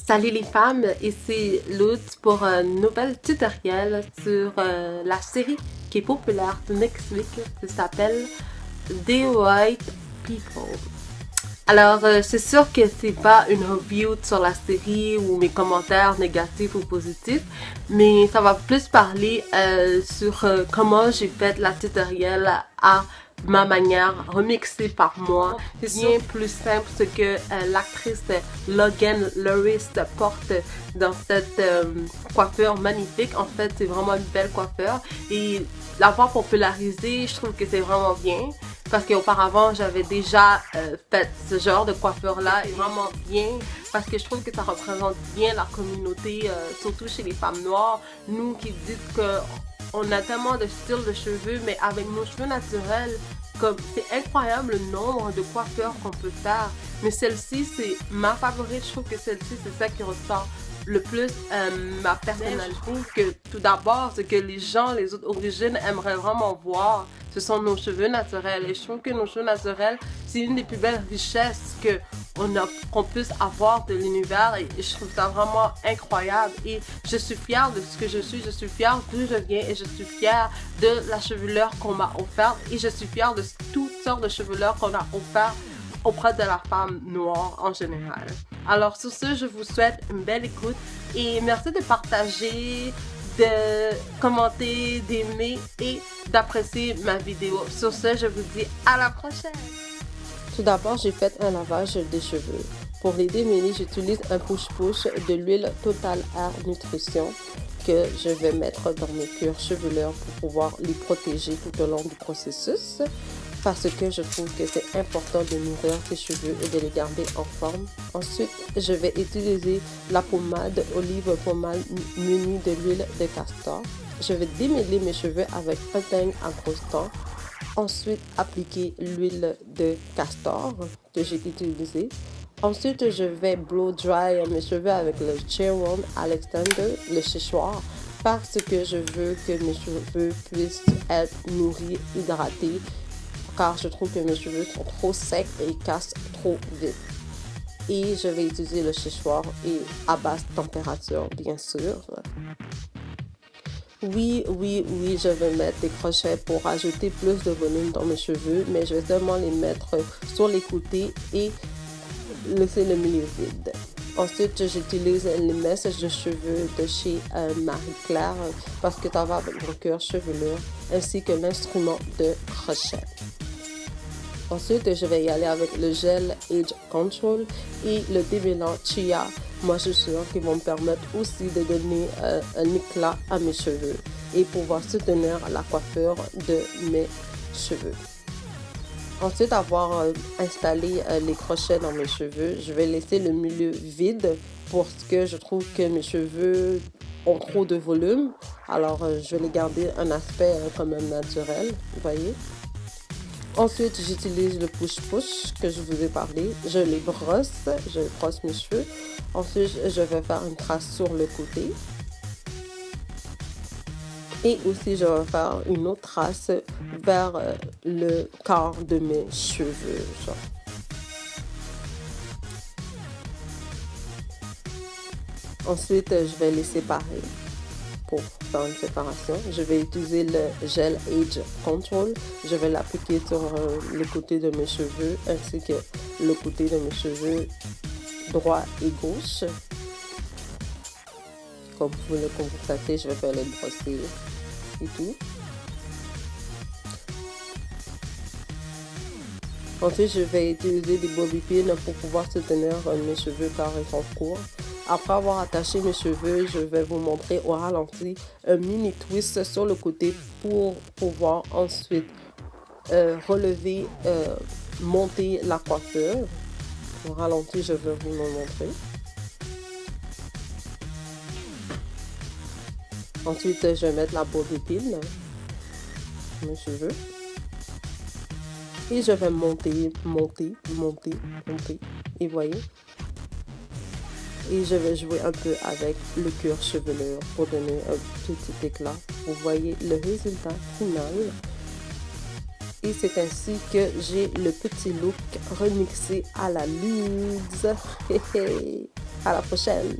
Salut les femmes, ici Luz pour un nouvel tutoriel sur la série qui est populaire de Netflix qui s'appelle The White People. Alors, c'est sûr que c'est pas une review sur la série ou mes commentaires négatifs ou positifs, mais ça va plus parler sur comment j'ai fait la tutoriel à ma manière, remixée par moi. C'est bien plus simple ce que l'actrice Logan Lewis porte dans cette coiffure magnifique. En fait, c'est vraiment une belle coiffure et l'avoir popularisée, je trouve que c'est vraiment bien. Parce qu'auparavant, j'avais déjà fait ce genre de coiffure-là et vraiment bien parce que je trouve que ça représente bien la communauté, surtout chez les femmes noires. Nous qui disent qu'on a tellement de styles de cheveux, mais avec nos cheveux naturels, comme c'est incroyable le nombre de coiffures qu'on peut faire. Mais celle-ci, c'est ma favorite. Je trouve que celle-ci, c'est ça qui ressort le plus ma personnalité. Je trouve que tout d'abord, ce que les gens, les autres origines aimeraient vraiment voir, ce sont nos cheveux naturels. Et je trouve que nos cheveux naturels, c'est une des plus belles richesses qu'on puisse avoir de l'univers. Et je trouve ça vraiment incroyable. Et je suis fière de ce que je suis fière d'où je viens et je suis fière de la chevelure qu'on m'a offerte. Et je suis fière de toutes sortes de chevelures qu'on a offertes auprès de la femme noire en général. Alors sur ce, je vous souhaite une belle écoute et merci de partager, de commenter, d'aimer et d'apprécier ma vidéo. Sur ce, je vous dis à la prochaine! Tout d'abord, j'ai fait un lavage des cheveux. Pour les démêler, j'utilise un push-push de l'huile Total Air Nutrition que je vais mettre dans mes cuirs chevelures pour pouvoir les protéger tout au long du processus. Parce que je trouve que c'est important de nourrir tes cheveux et de les garder en forme. Ensuite, je vais utiliser la pommade olive pommade munie de l'huile de castor. Je vais démêler mes cheveux avec un peigne à gros temps. Ensuite, appliquer l'huile de castor que j'ai utilisée. Ensuite, je vais blow dry mes cheveux avec le Cherwell Alexander, le séchoir, parce que je veux que mes cheveux puissent être nourris, hydratés, car je trouve que mes cheveux sont trop secs et ils cassent trop vite. Et je vais utiliser le séchoir et à basse température, bien sûr. Oui, je vais mettre des crochets pour ajouter plus de volume dans mes cheveux, mais je vais seulement les mettre sur les côtés et laisser le milieu vide. Ensuite, j'utilise les mèches de cheveux de chez Marie-Claire parce que ça va avec mon cœur chevelure, ainsi que l'instrument de crochet. Ensuite, je vais y aller avec le gel Age Control et le démêlant Chia. Moi, je suis sûre qu'ils vont me permettre aussi de donner un éclat à mes cheveux et pouvoir soutenir la coiffure de mes cheveux. Ensuite, avoir installé les crochets dans mes cheveux, je vais laisser le milieu vide parce que je trouve que mes cheveux ont trop de volume. Alors, je vais les garder un aspect quand même naturel, vous voyez. Ensuite, j'utilise le push-push que je vous ai parlé. Je les brosse, je brosse mes cheveux. Ensuite, je vais faire une trace sur le côté. Et aussi, je vais faire une autre trace vers le quart de mes cheveux. Genre. Ensuite, je vais les séparer pour faire une séparation. Je vais utiliser le gel Age Control. Je vais l'appliquer sur le côté de mes cheveux ainsi que le côté de mes cheveux droit et gauche. Comme vous le constatez, je vais faire les brosser et tout. Ensuite, je vais utiliser des bobby pins pour pouvoir soutenir mes cheveux car ils sont courts. Après avoir attaché mes cheveux, je vais vous montrer au ralenti un mini twist sur le côté pour pouvoir ensuite relever, monter la coiffure. Au ralenti, je vais vous le montrer. Ensuite, je vais mettre la bobby pin sur mes cheveux. Et je vais monter. Et voyez. Et je vais jouer un peu avec le cuir chevelure pour donner un petit éclat. Vous voyez le résultat final. Et c'est ainsi que j'ai le petit look remixé à la luxe. À la prochaine!